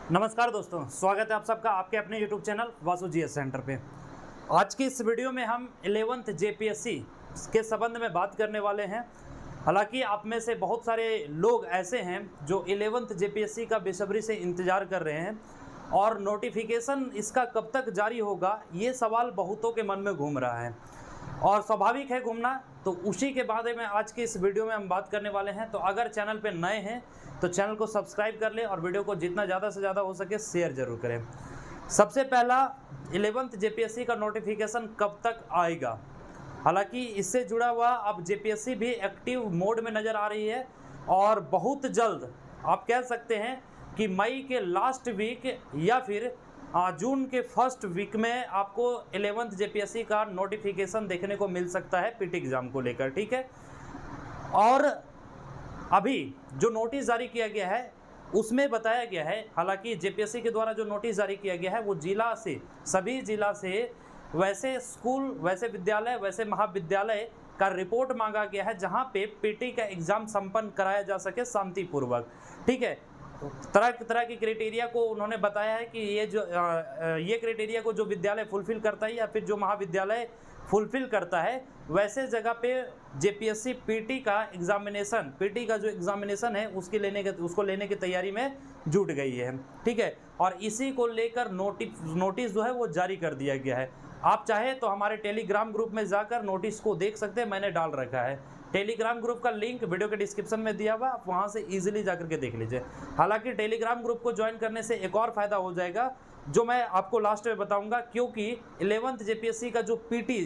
नमस्कार दोस्तों, स्वागत है आप सबका आपके अपने YouTube channel Vasu GS centre पे। आज की इस वीडियो में हम 11th जेपीएससी के संबंध में बात करने वाले हैं। हालांकि आप में से बहुत सारे लोग ऐसे हैं जो 11th जेपीएससी का बेसब्री से इंतज़ार कर रहे हैं और नोटिफिकेशन इसका कब तक जारी होगा, ये सवाल बहुतों के मन में घूम रहा है और स्वाभाविक है घूमना। तो उसी के बारे में आज की इस वीडियो में हम बात करने वाले हैं। तो अगर चैनल पे नए हैं तो चैनल को सब्सक्राइब कर लें और वीडियो को जितना ज़्यादा से ज़्यादा हो सके शेयर जरूर करें। सबसे पहला 11th जेपीएससी का नोटिफिकेशन कब तक आएगा। हालांकि इससे जुड़ा हुआ अब जेपीएससी भी एक्टिव मोड में नज़र आ रही है और बहुत जल्द आप कह सकते हैं कि मई के लास्ट वीक या फिर जून के फर्स्ट वीक में आपको 11th जेपीएससी का नोटिफिकेशन देखने को मिल सकता है पीटी एग्ज़ाम को लेकर, ठीक है। और अभी जो नोटिस जारी किया गया है उसमें बताया गया है, हालांकि जेपीएससी के द्वारा जो नोटिस जारी किया गया है वो जिला से, सभी जिला से वैसे स्कूल, वैसे विद्यालय, वैसे महाविद्यालय का रिपोर्ट मांगा गया है जहां पे पीटी का एग्ज़ाम संपन्न कराया जा सके शांतिपूर्वक, ठीक है। तरह तरह की क्राइटेरिया को उन्होंने बताया है कि ये क्राइटेरिया को जो विद्यालय फुलफिल करता है या फिर जो महाविद्यालय फुलफिल करता है वैसे जगह पे जेपीएससी पीटी का एग्जामिनेशन, पीटी का जो एग्जामिनेशन है उसको लेने की तैयारी में जुट गई है, ठीक है। और इसी को लेकर नोटिस जो है वो जारी कर दिया गया है। आप चाहे तो हमारे टेलीग्राम ग्रुप में जाकर नोटिस को देख सकते हैं, मैंने डाल रखा है। टेलीग्राम ग्रुप का लिंक वीडियो के डिस्क्रिप्शन में दिया हुआ, आप वहाँ से इजीली जाकर के देख लीजिए। हालांकि टेलीग्राम ग्रुप को ज्वाइन करने से एक और फ़ायदा हो जाएगा जो मैं आपको लास्ट में बताऊंगा, क्योंकि 11th जेपीएससी का जो पीटी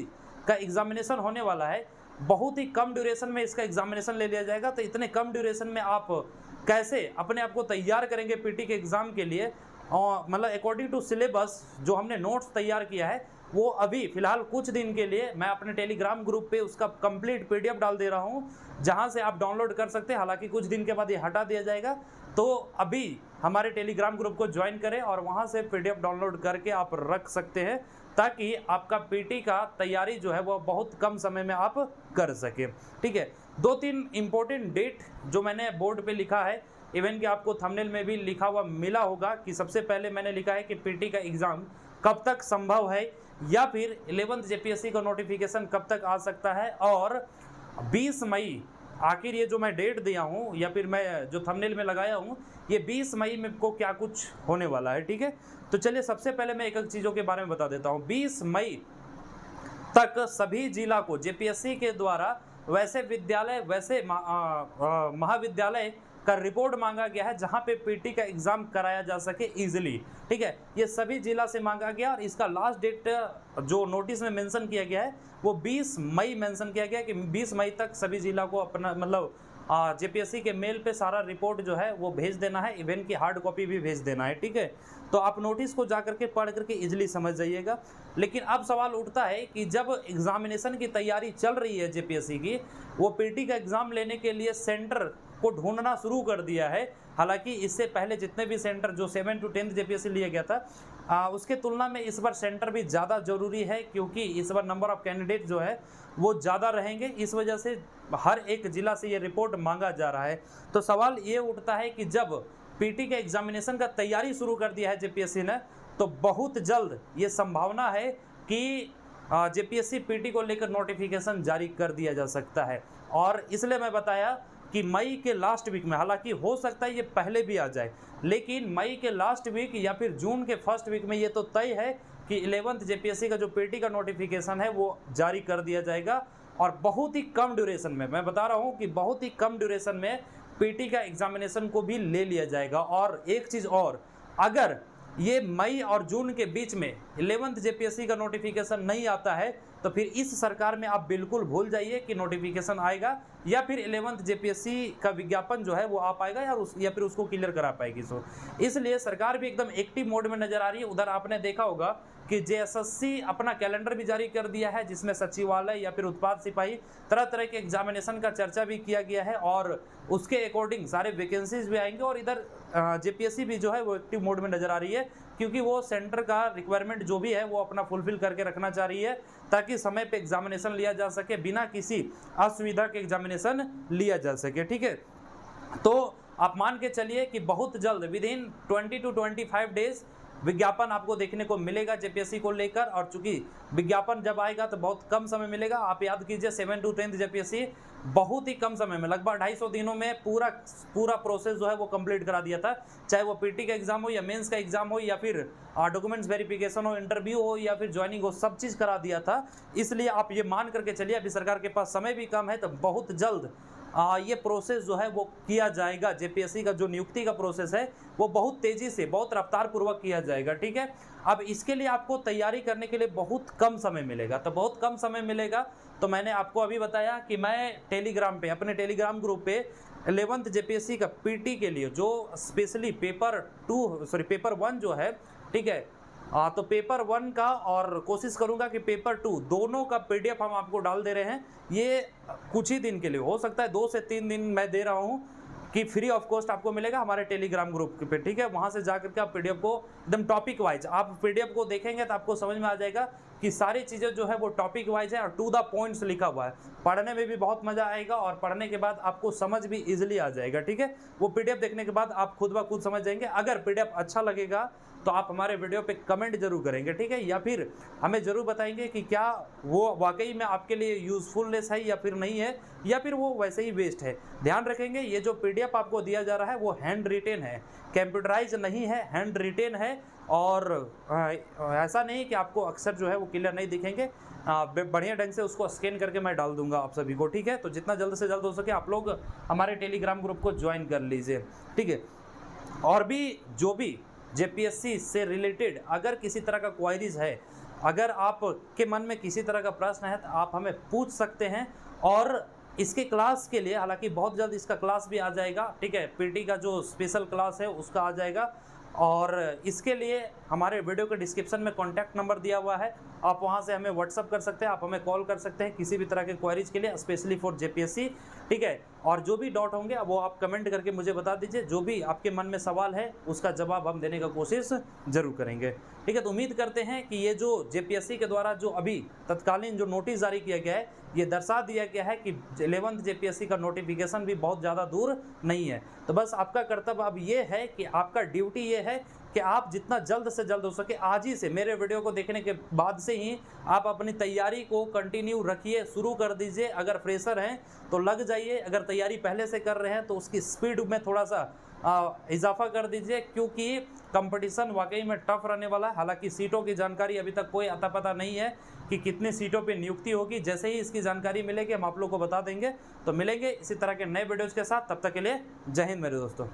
का एग्जामिनेशन होने वाला है बहुत ही कम ड्यूरेशन में इसका एग्जामिनेशन ले लिया जाएगा। तो इतने कम ड्यूरेशन में आप कैसे अपने आप को तैयार करेंगे पीटी के एग्ज़ाम के लिए, और मतलब अकॉर्डिंग टू सिलेबस जो हमने नोट्स तैयार किया है वो अभी फ़िलहाल कुछ दिन के लिए मैं अपने टेलीग्राम ग्रुप पे उसका कंप्लीट पीडीएफ डाल दे रहा हूँ जहाँ से आप डाउनलोड कर सकते हैं। हालांकि कुछ दिन के बाद ये हटा दिया जाएगा, तो अभी हमारे टेलीग्राम ग्रुप को ज्वाइन करें और वहाँ से पीडीएफ डाउनलोड करके आप रख सकते हैं ताकि आपका पीटी का तैयारी जो है वो बहुत कम समय में आप कर सकें, ठीक है। 2-3 इम्पोर्टेंट डेट जो मैंने बोर्ड पे लिखा है, इवन कि आपको थंबनेल में भी लिखा हुआ मिला होगा कि सबसे पहले मैंने लिखा है कि पीटी का एग्ज़ाम कब तक संभव है या फिर 11th जेपीएससी का नोटिफिकेशन कब तक आ सकता है, और 20 मई आखिर ये जो मैं डेट दिया हूँ या फिर मैं जो थंबनेल में लगाया हूँ ये 20 मई में को क्या कुछ होने वाला है, ठीक है। तो चलिए सबसे पहले मैं एक एक चीज़ों के बारे में बता देता हूँ। 20 मई तक सभी जिला को जेपीएससी के द्वारा वैसे विद्यालय, वैसे महाविद्यालय का रिपोर्ट मांगा गया है जहां पे पीटी का एग्ज़ाम कराया जा सके इजीली, ठीक है। ये सभी जिला से मांगा गया और इसका लास्ट डेट जो नोटिस में मेंशन किया गया है वो 20 मई मेंशन किया गया कि 20 मई तक सभी जिला को अपना मतलब जेपीएससी के मेल पे सारा रिपोर्ट जो है वो भेज देना है, इवन की हार्ड कॉपी भी भेज देना है, ठीक है। तो आप नोटिस को जा करके पढ़ करके इजीली समझ जाइएगा। लेकिन अब सवाल उठता है कि जब एग्जामिनेशन की तैयारी चल रही है जेपीएससी की, वो पीटी का एग्ज़ाम लेने के लिए सेंटर को ढूंढना शुरू कर दिया है। हालांकि इससे पहले जितने भी सेंटर जो 7 to 10th जेपीएससी लिया गया था उसके तुलना में इस बार सेंटर भी ज़्यादा ज़रूरी है, क्योंकि इस बार नंबर ऑफ़ कैंडिडेट जो है वो ज़्यादा रहेंगे। इस वजह से हर एक ज़िला से ये रिपोर्ट मांगा जा रहा है। तो सवाल ये उठता है कि जब पीटी के एग्जामिनेशन का तैयारी शुरू कर दिया है जेपीएससी ने, तो बहुत जल्द ये संभावना है कि जेपीएससी पीटी को लेकर नोटिफिकेशन जारी कर दिया जा सकता है। और इसलिए मैं बताया कि मई के लास्ट वीक में, हालांकि हो सकता है ये पहले भी आ जाए, लेकिन मई के लास्ट वीक या फिर जून के फर्स्ट वीक में ये तो तय है कि 11th जेपीएससी का जो पीटी का नोटिफिकेशन है वो जारी कर दिया जाएगा। और बहुत ही कम ड्यूरेशन में, मैं बता रहा हूँ कि बहुत ही कम ड्यूरेशन में पीटी का एग्जामिनेशन को भी ले लिया जाएगा। और एक चीज़ और, अगर ये मई और जून के बीच में 11th जेपीएससी का नोटिफिकेशन नहीं आता है तो फिर इस सरकार में आप बिल्कुल भूल जाइए कि नोटिफिकेशन आएगा या फिर 11th जेपीएससी का विज्ञापन जो है वो आ पाएगा या फिर उसको क्लियर करा पाएगी। सो इसलिए सरकार भी एकदम एक्टिव मोड में नज़र आ रही है। उधर आपने देखा होगा कि जेएसएससी अपना कैलेंडर भी जारी कर दिया है जिसमें सचिवालय या फिर उत्पाद सिपाही तरह तरह के एग्जामिनेशन का चर्चा भी किया गया है और उसके अकॉर्डिंग सारे वैकेंसीज भी आएंगे। और इधर जेपीएससी भी जो है वो एक्टिव मोड में नज़र आ रही है, क्योंकि वो सेंटर का रिक्वायरमेंट जो भी है वो अपना फुलफिल करके रखना चाह रही है ताकि समय पे एग्जामिनेशन लिया जा सके, बिना किसी असुविधा के एग्जामिनेशन लिया जा सके, ठीक है। तो आप मान के चलिए कि बहुत जल्द विद इन 20 to 25 डेज विज्ञापन आपको देखने को मिलेगा जेपीएससी को लेकर। और चूंकि विज्ञापन जब आएगा तो बहुत कम समय मिलेगा। आप याद कीजिए 7 to 10th जेपीएससी बहुत ही कम समय में, लगभग 250 दिनों में पूरा प्रोसेस जो है वो कंप्लीट करा दिया था। चाहे वो पीटी का एग्जाम हो या मेंस का एग्जाम हो या फिर डॉक्यूमेंट्स वेरिफिकेशन हो, इंटरव्यू हो या फिर ज्वाइनिंग हो, सब चीज़ करा दिया था। इसलिए आप ये मान करके चलिए अभी सरकार के पास समय भी कम है, तो बहुत जल्द ये प्रोसेस जो है वो किया जाएगा। जेपीएससी का जो नियुक्ति का प्रोसेस है वो बहुत तेज़ी से, बहुत रफ्तार पूर्वक किया जाएगा। ठीक है, अब इसके लिए आपको तैयारी करने के लिए बहुत कम समय मिलेगा। तो बहुत कम समय मिलेगा तो मैंने आपको अभी बताया कि मैं टेलीग्राम पे, अपने टेलीग्राम ग्रुप पे 11th जेपीएससी का पीटी के लिए जो स्पेशली पेपर 1 जो है, ठीक है, तो पेपर 1 का और कोशिश करूंगा कि पेपर 2 दोनों का पीडीएफ हम आपको डाल दे रहे हैं। ये कुछ ही दिन के लिए, हो सकता है 2 से 3 दिन मैं दे रहा हूँ कि फ्री ऑफ कॉस्ट आपको मिलेगा हमारे टेलीग्राम ग्रुप पे। ठीक है, वहाँ से जाकर के आप पीडीएफ को एकदम टॉपिक वाइज आप पीडीएफ को देखेंगे तो आपको समझ में आ जाएगा कि सारी चीज़ें जो है वो टॉपिक वाइज है और टू द पॉइंट्स लिखा हुआ है। पढ़ने में भी बहुत मज़ा आएगा और पढ़ने के बाद आपको समझ भी इजीली आ जाएगा। ठीक है, वो पीडीएफ देखने के बाद आप खुद ब खुद समझ जाएंगे। अगर पीडीएफ अच्छा लगेगा तो आप हमारे वीडियो पे कमेंट जरूर करेंगे। ठीक है, या फिर हमें ज़रूर बताएंगे कि क्या वो वाकई में आपके लिए यूज़फुलनेस है या फिर नहीं है, या फिर वो वैसे ही वेस्ट है। ध्यान रखेंगे ये जो पीडीएफ आपको दिया जा रहा है वो हैंड रिटेन है, कंप्यूटराइज नहीं है, हैंड रिटेन है। और ऐसा नहीं कि आपको अक्सर जो है वो क्लियर नहीं दिखेंगे, बढ़िया ढंग से उसको स्कैन करके मैं डाल दूंगा आप सभी को। ठीक है, तो जितना जल्द से जल्द हो सके आप लोग हमारे टेलीग्राम ग्रुप को ज्वाइन कर लीजिए। ठीक है, और भी जो भी जेपीएससी से रिलेटेड अगर किसी तरह का क्वायरीज है, अगर आपके मन में किसी तरह का प्रश्न है तो आप हमें पूछ सकते हैं। और इसके क्लास के लिए, हालांकि बहुत जल्द इसका क्लास भी आ जाएगा। ठीक है, पीटी का जो स्पेशल क्लास है उसका आ जाएगा। और इसके लिए हमारे वीडियो के डिस्क्रिप्शन में कॉन्टैक्ट नंबर दिया हुआ है, आप वहां से हमें व्हाट्सअप कर सकते हैं, आप हमें कॉल कर सकते हैं किसी भी तरह के क्वेरीज के लिए, स्पेशली फॉर जेपीएससी। ठीक है, और जो भी डाउट होंगे वो आप कमेंट करके मुझे बता दीजिए। जो भी आपके मन में सवाल है उसका जवाब हम देने का कोशिश जरूर करेंगे। ठीक है, तो उम्मीद करते हैं कि ये जो जेपीएससी के द्वारा जो अभी तत्कालीन जो नोटिस जारी किया गया है, ये दर्शा दिया गया है कि 11th जेपीएससी का नोटिफिकेशन भी बहुत ज़्यादा दूर नहीं है। तो बस आपका कर्तव्य अब ये है कि आपका ड्यूटी ये है कि आप जितना जल्द से जल्द हो सके आज ही से, मेरे वीडियो को देखने के बाद से ही आप अपनी तैयारी को कंटिन्यू रखिए, शुरू कर दीजिए। अगर फ्रेशर हैं तो लग जाइए, अगर तैयारी पहले से कर रहे हैं तो उसकी स्पीड में थोड़ा सा इजाफा कर दीजिए, क्योंकि कंपटीशन वाकई में टफ रहने वाला है। हालांकि सीटों की जानकारी अभी तक कोई अता पता नहीं है कि कितनी सीटों पे नियुक्ति होगी। जैसे ही इसकी जानकारी मिलेगी हम आप लोग को बता देंगे। तो मिलेंगे इसी तरह के नए वीडियोज़ के साथ, तब तक के लिए जय हिंद मेरे दोस्तों।